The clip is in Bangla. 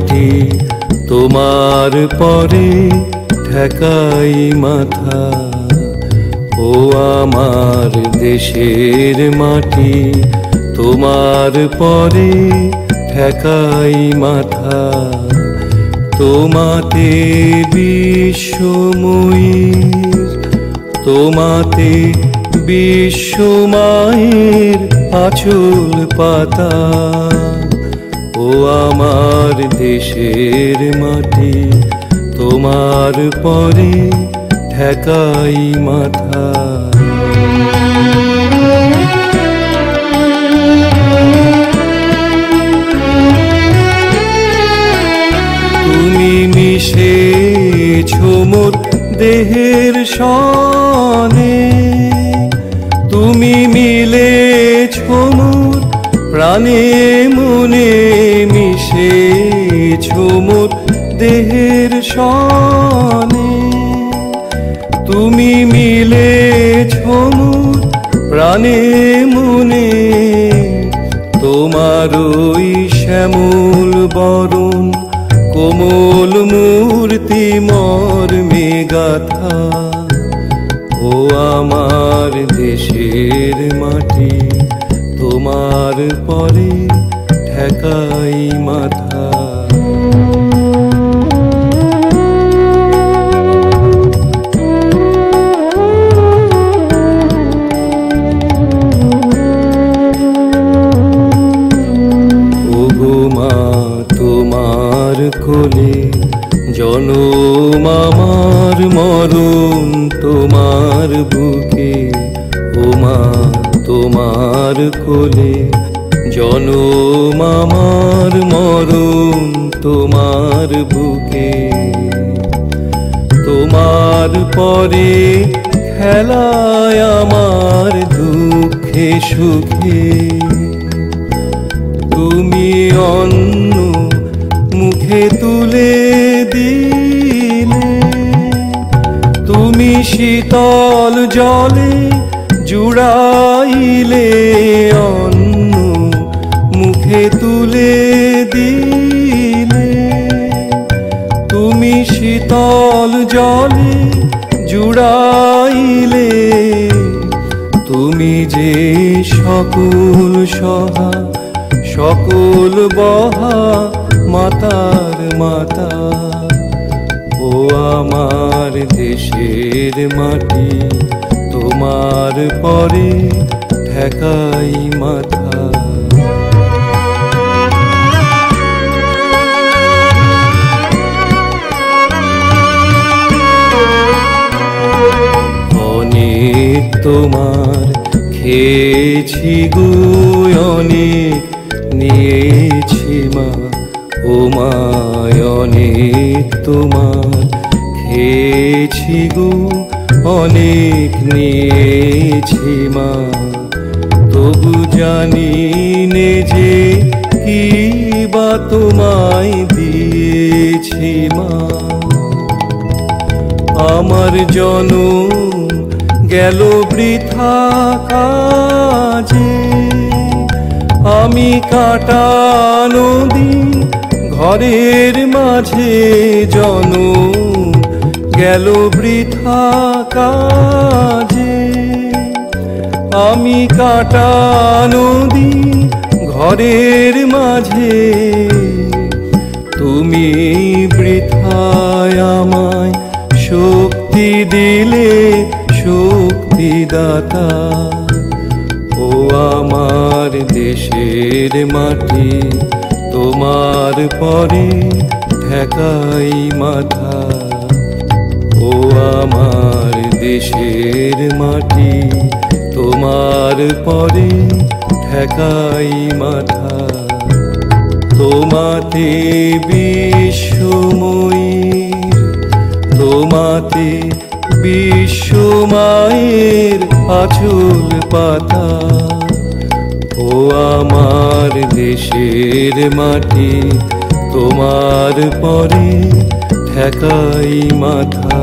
মাটি তোমার পরে ঠেকাই মাথা। ও আমার দেশের মাটি তোমার পরে ঠেকাই মাথা। তোমাতে বিশ্বময়ীর, তোমাতে বিশ্বমায়ের আঁচল পাতা। ও আমার দেশের মাটি তোমার পরে ঠেকাই মাথা। তুমি মিশেছো মোর দেহের সনে, তুমি মিলেছো মোর প্রাণে মনে। মিশেছো মোর দেহের সনে, তুমি মিলেছো মোর প্রাণে মনে। তোমার ওই শ্যামল বরণ কোমল মূর্তি মর্মে গাথা। ও আমার দেশের মাটি তোমার পরে ঠেকাই মাথা। তোমার কোলে জনম আমার মরণ তোমার বুকে। ও মা তোমার কোলে জনম আমার মরণ তোমার বুকে। তোমার পরে খেলায় আমার দুঃখে সুখে। তুমি অন্ন মুখে তুলে দিলে, তুমি শীতল জলে জুড়াইলে। অন্ন মুখে তুলে দিলে, তুমি শীতল জলে জুড়াইলে। তুমি যে সকল সহা সকল বহা মাতার মাতা। ও আমার দেশের মাটি তোমার পরে ঠেকাই মাথা। অনেক তোমার খেয়েছি গো অনেক নিয়েছি মা। ও মা অনেক তোমার খেয়েছি গো অনেক নিয়েছি মা। তবু জানি নে যে কি বা তোমায় দিয়েছি মা। আমার জনম গেল বৃথা কাজে, আমি কাটানো দিন ঘরের মাঝে। জনম গেল বৃথা কাজে, আমি কাটানো দিন ঘরের মাঝে। তুমি বৃথায় আমায় শক্তি দিলে শক্তিদাতা। ও আমার দেশের মাটি তোমার পরে ঠেকাই মাথা। ও আমার দেশের মাটি তোমার পরে ঠেকাই মাথা। তোমাতে বিশ্বময়ীর, তোমাতে বিশ্বমায়ের আঁচল পাতা। ও আমার দেশের মাটি তোমার পরে ঠেকাই মাথা।